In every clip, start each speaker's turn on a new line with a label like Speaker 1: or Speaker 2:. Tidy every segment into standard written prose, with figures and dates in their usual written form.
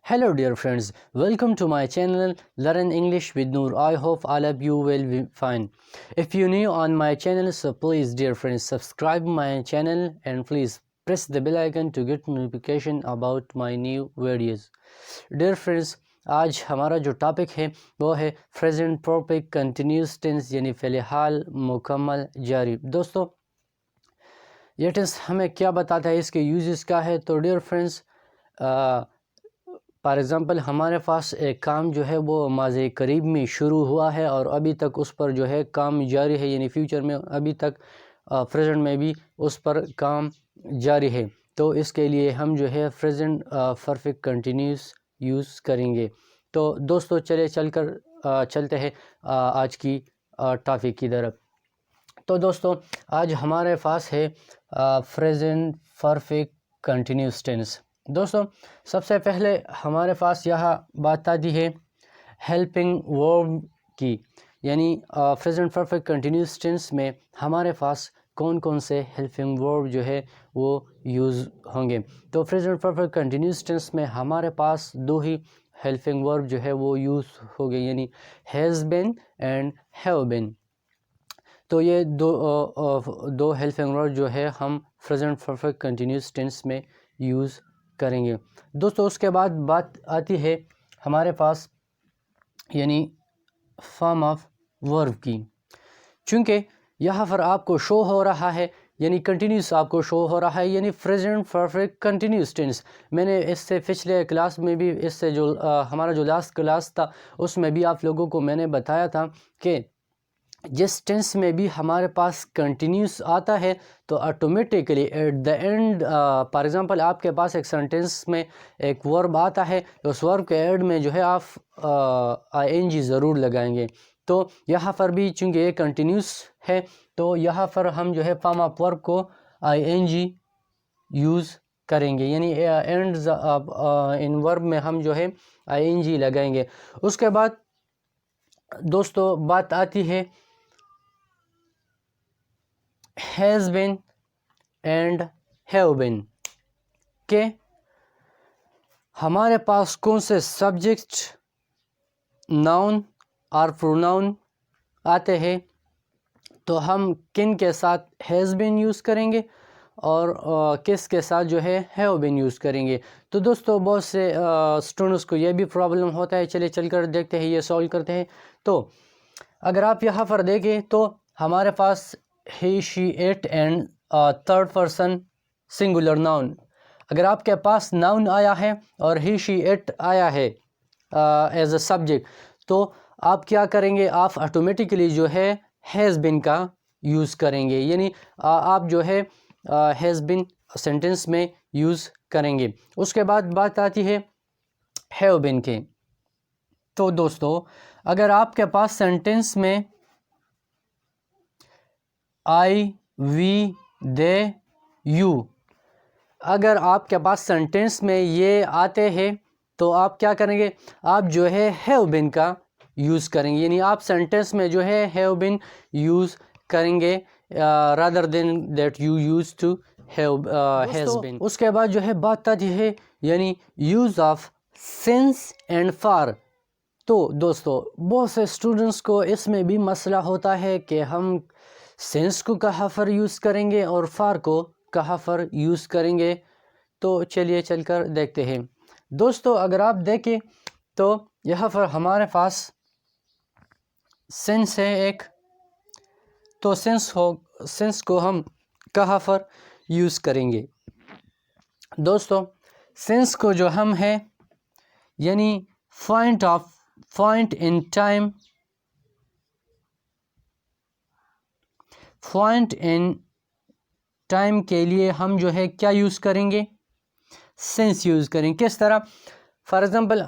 Speaker 1: Hello dear friends, welcome to my channel Learn English with Noor. I hope all of you will be fine. If you're new on my channel, so please dear friends subscribe my channel and please press the bell icon to get notification about my new videos. Dear friends, آج ہمارا جو topic ہے وہ ہے present perfect continuous tense یعنی فعل حال مکمل جاری. دوستو یہ ٹینس ہمیں کیا بتاتا ہے, اس کے یوزز کیا ہے؟ تو ڈیئر فرینڈس فار ایگزامپل ہمارے پاس ایک کام جو ہے وہ ماضی قریب میں شروع ہوا ہے اور ابھی تک اس پر جو ہے کام جاری ہے, یعنی فیوچر میں ابھی تک پریزنٹ میں بھی اس پر کام جاری ہے. تو اس کے لیے ہم جو ہے پریزنٹ پرفیکٹ کنٹینیوس یوز کریں گے. تو دوستو چلتے ہیں آج کی ٹاپک کی طرف. تو دوستو آج ہمارے پاس ہے پریزنٹ پرفیکٹ کنٹینیوس ٹینس. دوستو سب سے پہلے ہمارے پاس یہاں بات آتی ہے ہیلپنگ ورب کی, یعنی پریزنٹ پرفیکٹ کنٹینیوس ٹینس میں ہمارے پاس کون کون سے ہیلپنگ ورب جو ہے وہ یوز ہوں گے. تو پریزنٹ پرفیکٹ کنٹینیوس ٹینس میں ہمارے پاس دو ہی ہیلپنگ ورب جو ہے وہ یوز ہو گئے, یعنی has been and have been. تو یہ دو ہیلپنگ ورب جو ہے ہم پریزنٹ پرفیکٹ کنٹینیوس ٹینس میں یوز کریں گے. دوستو اس کے بعد بات آتی ہے ہمارے پاس یعنی فارم آف ورب کی. چونکہ یہاں پر آپ کو شو ہو رہا ہے یعنی کنٹینیوس آپ کو شو ہو رہا ہے, یعنی پریزنٹ پرفیکٹ کنٹینیوس ٹینس. میں نے اس سے پچھلے کلاس میں بھی اس سے جو ہمارا جو لاسٹ کلاس تھا اس میں بھی آپ لوگوں کو میں نے بتایا تھا کہ جس ٹینس میں بھی ہمارے پاس کنٹینیوس آتا ہے تو automatically at the end for example آپ کے پاس ایک سینٹینس میں ایک ورب آتا ہے تو اس ورب کے ایڈ میں جو ہے آپ آئی این جی ضرور لگائیں گے. تو یہاں پر بھی چونکہ یہ کنٹینیوس ہے تو یہاں پر ہم جو ہے فارم آف ورب کو آئی این جی یوز کریں گے, یعنی اینڈ ان ورب میں ہم جو ہے آئی این جی لگائیں گے. اس کے بعد دوستو بات آتی ہے has been and have been کہ ہمارے پاس کون سے سبجیکٹ ناؤن اور پروناؤن آتے ہیں تو ہم کن کے ساتھ has been یوز کریں گے اور کس کے ساتھ جو ہے have been یوز کریں گے. تو دوستو بہت سے اسٹوڈنٹس کو یہ بھی پرابلم ہوتا ہے, چلے چل کر دیکھتے ہیں, یہ سولو کرتے ہیں. تو اگر آپ یہاں پر دیکھیں تو ہمارے پاس he, she, it and third person singular noun. اگر آپ کے پاس ناؤن آیا ہے اور he, she, it آیا ہے ایز اے سبجیکٹ تو آپ کیا کریں گے, آپ آٹومیٹیکلی جو ہے has been کا یوز کریں گے, یعنی آپ جو ہے has been سینٹنس میں یوز کریں گے. اس کے بعد بات آتی ہے have been کے. تو دوستو اگر آپ کے پاس سینٹنس میں آئی, وی, دے, یو, اگر آپ کے پاس سینٹنس میں یہ آتے ہیں تو آپ کیا کریں گے, آپ جو ہے ہیو بین کا یوز کریں گے, یعنی آپ سینٹنس میں جو ہے ہیو بین یوز کریں گے rather than that you use to have has been. اس کے بعد جو ہے بات آتی ہے یعنی use of since and for. تو دوستو بہت سے اسٹوڈنٹس کو اس میں بھی مسئلہ ہوتا ہے کہ ہم سینس کو کہاں پر یوز کریں گے اور فار کو کہاں پر یوز کریں گے. تو چلیے چل کر دیکھتے ہیں. دوستو اگر آپ دیکھیں تو یہاں پر ہمارے پاس سینس ہے ایک, تو سینس کو ہم کہاں پر یوز کریں گے. دوستو سینس کو جو ہم ہے یعنی point in time, point in time کے لیے ہم جو ہے کیا یوز کریں گے, سینس یوز کریں. کس طرح؟ فار ایگزامپل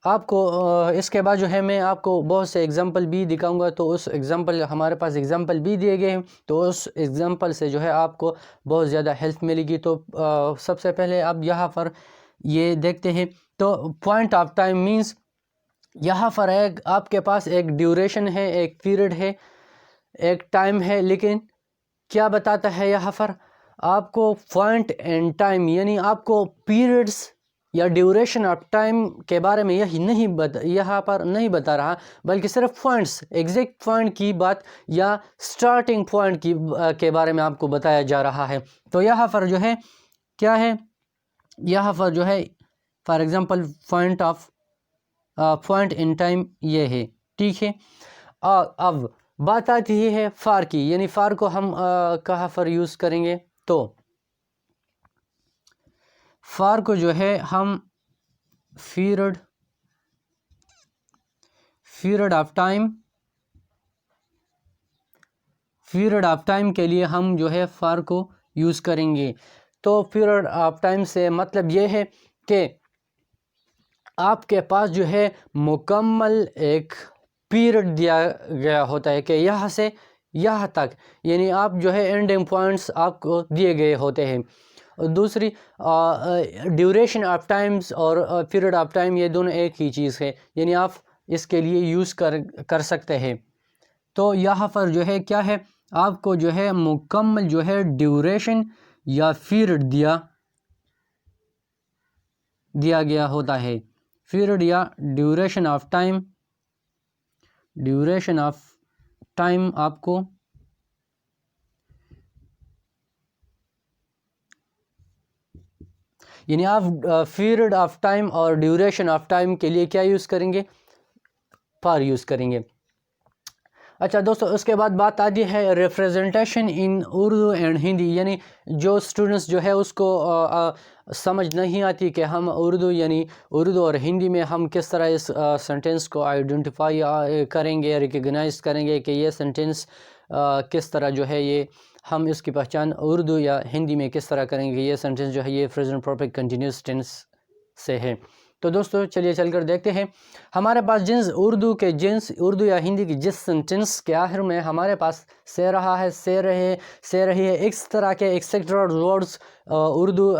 Speaker 1: آپ کو اس کے بعد جو ہے میں آپ کو بہت سے ایگزامپل بھی دکھاؤں گا, تو اس ایگزامپل ہمارے پاس ایگزامپل بھی دیے گئے ہیں تو اس ایگزامپل سے جو ہے آپ کو بہت زیادہ ہیلپ ملے گی. تو سب سے پہلے آپ یہاں پر یہ دیکھتے ہیں تو پوائنٹ آف ٹائم مینس یہاں پر ایک آپ کے پاس ایک ڈیوریشن ہے, ایک پیریڈ ہے, ایک ٹائم ہے, لیکن کیا بتاتا ہے یہاں پر آپ کو پوائنٹ اینڈ ٹائم, یعنی آپ کو پیریڈس یا ڈیوریشن آف ٹائم کے بارے میں یہاں پر نہیں بتا رہا، بلکہ صرف پوائنٹس، ایگزیکٹ پوائنٹ کی بات یا سٹارٹنگ پوائنٹ کے بارے میں آپ کو بتایا جا رہا ہے۔ تو یہاں پر جو ہے کیا ہے، یہاں پر جو ہے for example point in time یہ ہے، ٹھیک ہے۔ اب بات آتی ہے فار کی، یعنی فار کو ہم کہاں پر یوز کریں گے؟ تو فار کو جو ہے ہم پیریڈ آف ٹائم کے لیے ہم جو ہے فار کو یوز کریں گے۔ تو پیریڈ آف ٹائم سے مطلب یہ ہے کہ آپ کے پاس جو ہے مکمل ایک پیریڈ دیا گیا ہوتا ہے کہ یہاں سے یہاں تک، یعنی آپ جو ہے اینڈنگ پوائنٹس آپ کو دیے گئے ہوتے ہیں۔ دوسری ڈیوریشن آف ٹائمز اور پیریڈ آف ٹائم یہ دونوں ایک ہی چیز ہے، یعنی آپ اس کے لیے یوز کر سکتے ہیں۔ تو یہاں پر جو ہے کیا ہے، آپ کو جو ہے مکمل جو ہے ڈیوریشن یا پیریڈ دیا گیا ہوتا ہے، پیریڈ یا ڈیوریشن آف ٹائم آپ کو یعنی آپ پیریڈ آف ٹائم اور ڈیوریشن آف ٹائم کے لیے کیا یوز کریں گے؟ فار یوز کریں گے۔ اچھا دوستو، اس کے بعد بات آتی ہے representation in Urdu and Hindi, یعنی جو اسٹوڈنٹس جو ہے اس کو سمجھ نہیں آتی کہ ہم اردو اور ہندی میں ہم کس طرح اس سنٹینس کو آئیڈینٹیفائی کریں گے، ریکگنائز کریں گے کہ یہ سنٹینس کس طرح جو ہے یہ ہم اس کی پہچان اردو یا ہندی میں کس طرح کریں گے، یہ سنٹینس جو ہے یہ پریزنٹ پرفیکٹ کنٹینیوس ٹینس سے ہے۔ تو دوستو چلیے چل کر دیکھتے ہیں۔ ہمارے پاس اردو یا ہندی کی جس سنٹینس کے آخر میں ہمارے پاس سے رہا ہے، سے رہی ہے، اس طرح کے ایکسٹرا ورڈز اردو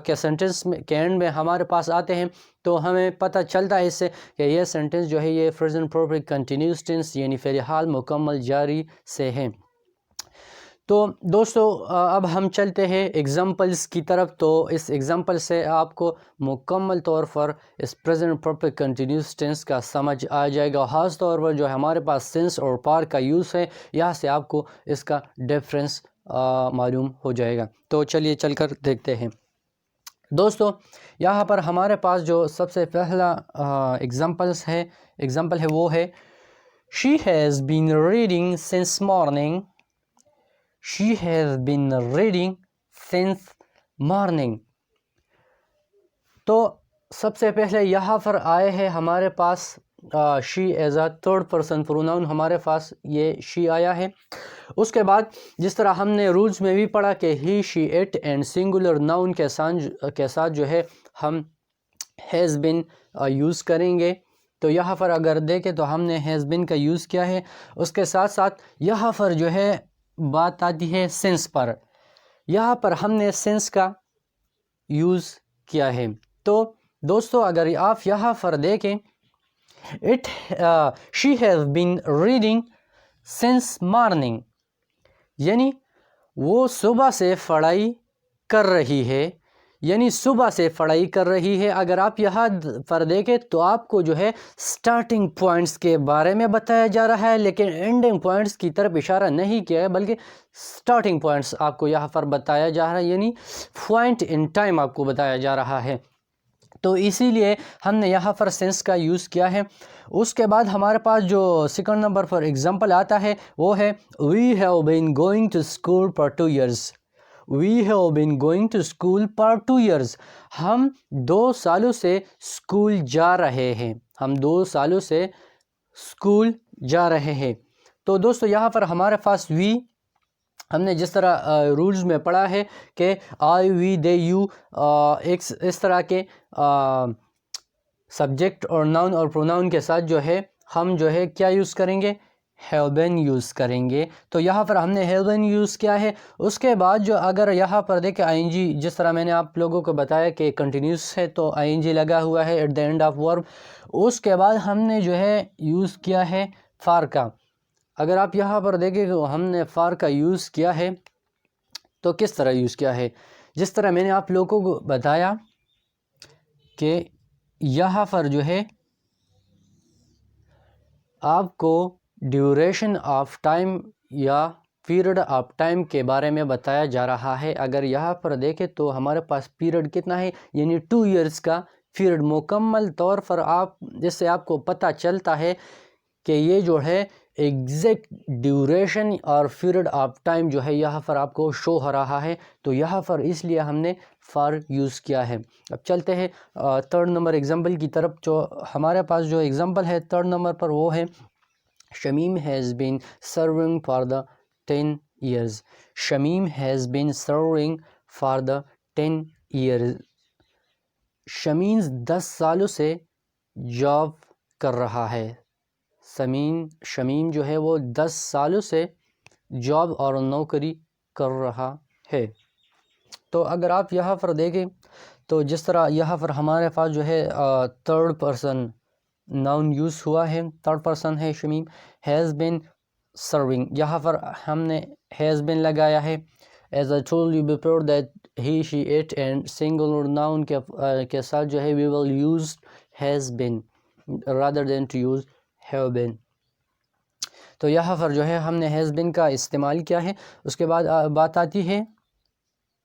Speaker 1: کے سنٹینس کے اینڈ میں ہمارے پاس آتے ہیں، تو ہمیں پتہ چلتا ہے اس سے کہ یہ سنٹینس جو ہے یہ پریزنٹ پرفیکٹ کنٹینیوس ٹینس یعنی فعل حال مکمل جاری سے ہے۔ تو دوستو اب ہم چلتے ہیں ایگزامپلس کی طرف۔ تو اس ایگزامپل سے آپ کو مکمل طور پر اس پریزنٹ پرفیکٹ کنٹینیوس ٹینس کا سمجھ آ جائے گا، خاص طور پر جو ہمارے پاس سنس اور پار کا یوز ہے، یہاں سے آپ کو اس کا ڈیفرنس معلوم ہو جائے گا۔ تو چلیے چل کر دیکھتے ہیں۔ دوستو یہاں پر ہمارے پاس جو سب سے پہلا ایگزامپل ہے وہ ہے She has been reading since morning. She has been reading since morning. تو سب سے پہلے یہاں پر آئے ہیں ہمارے پاس she as a third person pronoun, ہمارے پاس یہ she آیا ہے۔ اس کے بعد جس طرح ہم نے رولز میں بھی پڑھا کہ he she it and singular noun کے ساتھ جو ہے ہم has been یوز کریں گے۔ تو یہاں پر اگر دیکھیں تو ہم نے has been کا یوز کیا ہے، اس کے ساتھ ساتھ یہاں پر جو ہے بات آتی ہے سینس پر، یہاں پر ہم نے سینس کا یوز کیا ہے۔ تو دوستو اگر آپ یہاں پر دیکھیں she has been reading since morning، یعنی وہ صبح سے پڑھائی کر رہی ہے، یعنی صبح سے پڑھائی کر رہی ہے۔ اگر آپ یہاں پر دیکھیں تو آپ کو جو ہے سٹارٹنگ پوائنٹس کے بارے میں بتایا جا رہا ہے، لیکن اینڈنگ پوائنٹس کی طرف اشارہ نہیں کیا ہے، بلکہ سٹارٹنگ پوائنٹس آپ کو یہاں پر بتایا جا رہا ہے، یعنی پوائنٹ ان ٹائم آپ کو بتایا جا رہا ہے۔ تو اسی لیے ہم نے یہاں پر سینس کا یوز کیا ہے۔ اس کے بعد ہمارے پاس جو سیکنڈ نمبر پر ایگزامپل آتا ہے وہ ہے We have been going to school for 2 years. We have been going to school for 2 years. ہم 2 سالوں سے اسکول جا رہے ہیں، ہم 2 سالوں سے اسکول جا رہے ہیں۔ تو دوستو یہاں پر ہمارے پاس we ہم نے جس طرح رولز میں پڑھا ہے کہ I, we, they, you اس طرح کے سبجیکٹ اور ناؤن اور پروناؤن کے ساتھ جو ہے ہم جو ہے کیا یوز کریں گے؟ have been یوز کریں گے۔ تو یہاں پر ہم نے have been یوز کیا ہے۔ اس کے بعد جو اگر یہاں پر دیکھیں ing، جس طرح میں نے آپ لوگوں کو بتایا کہ کنٹینیوس ہے تو ing لگا ہوا ہے at the and of verb. اس کے بعد ہم نے جو ہے یوز کیا ہے فار کا۔ اگر آپ یہاں پر دیکھیں کہ ہم نے فار کا یوز کیا ہے تو کس طرح یوز کیا ہے؟ جس طرح میں نے آپ لوگوں کو بتایا کہ یہاں پر جو ہے آپ کو ڈیوریشن آف ٹائم یا پیریڈ آف ٹائم کے بارے میں بتایا جا رہا ہے. اگر یہاں پر دیکھیں تو ہمارے پاس پیریڈ کتنا ہے، یعنی 2 ایئرس کا پیریڈ. مکمل طور پر جس سے آپ کو پتہ چلتا ہے کہ یہ جو ہے ایگزیکٹ ڈیوریشن اور پیریڈ آف ٹائم جو ہے یہاں پر آپ کو شو ہو رہا ہے. تو یہاں پر اس لیے ہم نے فار یوز کیا ہے. اب چلتے ہیں 3rd نمبر ایگزامپل کی طرف. جو ہمارے پاس جو ایگزامپل ہے 3rd نمبر پر وہ ہے Shamim has been serving for the 10 years. Shamim has been serving for the 10 years. Shamim 10 سالوں سے جاب کر رہا ہے. شمیم جو ہے وہ 10 سالوں سے جاب اور نوکری کر رہا ہے. تو اگر آپ یہاں پر دیکھیں تو جس طرح یہاں پر ہمارے پاس جو ہے 3rd person ناؤن یوز ہوا ہے. 3rd person ہے شمیم. ہیز بین سرونگ، یہاں پر ہم نے ہیز بین لگایا ہے. As I told you before that he she it and single noun کے ساتھ جو ہے we will use has been rather than to use have been. تو یہاں پر جو ہے ہم نے ہیز بین کا استعمال کیا ہے. اس کے بعد بات آتی ہے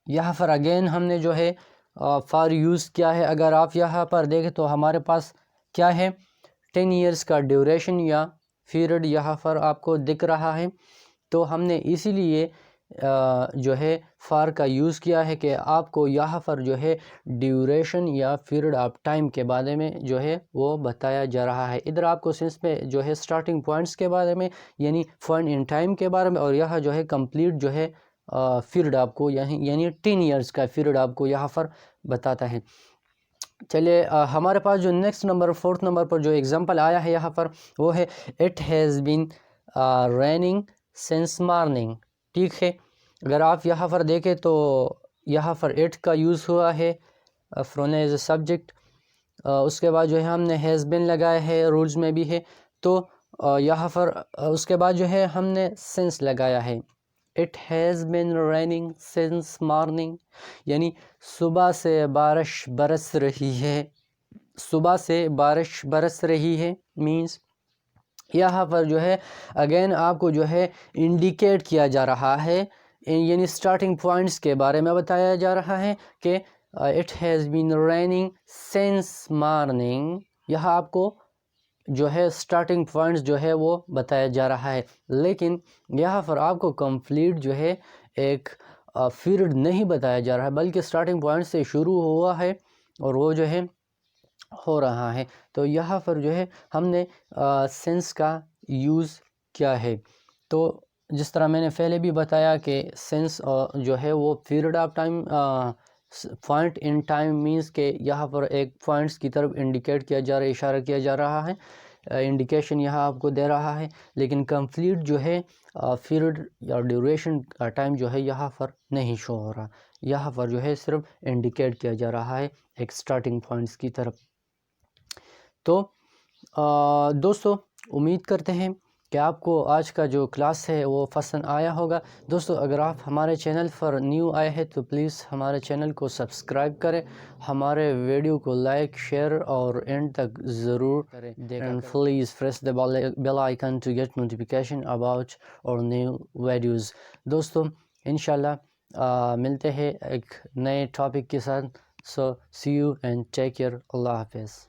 Speaker 1: یہاں پر اگین ہم نے جو ہے فار یوز کیا ہے. اگر آپ یہاں پر دیکھیں تو ہمارے پاس کیا ہے 10 years کا ڈیوریشن یا پیریڈ یہاں پر آپ کو دکھ رہا ہے. تو ہم نے اسی لیے جو ہے فار کا یوز کیا ہے کہ آپ کو یہاں پر جو ہے ڈیوریشن یا پیریڈ آف ٹائم کے بارے میں جو ہے وہ بتایا جا رہا ہے. ادھر آپ کو سینس میں جو ہے سٹارٹنگ پوائنٹس کے بارے میں یعنی پوائنٹ ان ٹائم کے بارے میں، اور یہاں جو ہے کمپلیٹ جو ہے پیریڈ آپ کو یعنی 10 years کا پیریڈ آپ کو یہاں پر بتاتا ہے. چلیے ہمارے پاس جو نیکسٹ نمبر 4th نمبر پر جو ایگزامپل آیا ہے یہاں پر وہ ہے it has been raining since morning. ٹھیک ہے، اگر آپ یہاں پر دیکھیں تو یہاں پر اٹ کا یوز ہوا ہے فرون ایز اے سبجیکٹ. اس کے بعد جو ہے ہم نے ہیز بین لگایا ہے، رولز میں بھی ہے. تو یہاں پر اس کے بعد جو ہے ہم نے سنس لگایا ہے. It has been raining since morning, یعنی صبح سے بارش برس رہی ہے. صبح سے بارش برس رہی ہے مینس یہاں پر جو ہے اگین آپ کو جو ہے انڈیکیٹ کیا جا رہا ہے، یعنی سٹارٹنگ پوائنٹس کے بارے میں بتایا جا رہا ہے کہ it has been raining since morning. یہاں آپ کو جو ہے سٹارٹنگ پوائنٹس جو ہے وہ بتایا جا رہا ہے، لیکن یہاں پر آپ کو کمپلیٹ جو ہے ایک پیریڈ نہیں بتایا جا رہا ہے، بلکہ سٹارٹنگ پوائنٹ سے شروع ہوا ہے اور وہ جو ہے ہو رہا ہے. تو یہاں پر جو ہے ہم نے سینس کا یوز کیا ہے. تو جس طرح میں نے پہلے بھی بتایا کہ سینس جو ہے وہ period of time point in time means کہ یہاں پر ایک پوائنٹس کی طرف انڈیکیٹ کیا جا رہا ہے، اشارہ کیا جا رہا ہے، انڈیکیشن یہاں آپ کو دے رہا ہے. لیکن کمپلیٹ جو ہے پیریڈ یا ڈیوریشن کا ٹائم جو ہے یہاں پر نہیں شو ہو رہا. یہاں پر جو ہے صرف انڈیکیٹ کیا جا رہا ہے ایک سٹارٹنگ پوائنٹس کی طرف. تو دوستو امید کرتے ہیں کہ آپ کو آج کا جو کلاس ہے وہ پسند آیا ہوگا. دوستو اگر آپ ہمارے چینل پر نیو آئے ہیں تو پلیز ہمارے چینل کو سبسکرائب کریں، ہمارے ویڈیو کو لائک شیئر اور اینڈ تک ضرور کریں. And please press the bell icon to get notification about our new videos. دوستو انشاءاللہ ملتے ہیں ایک نئے ٹاپک کے ساتھ. So see you and take care. اللہ حافظ.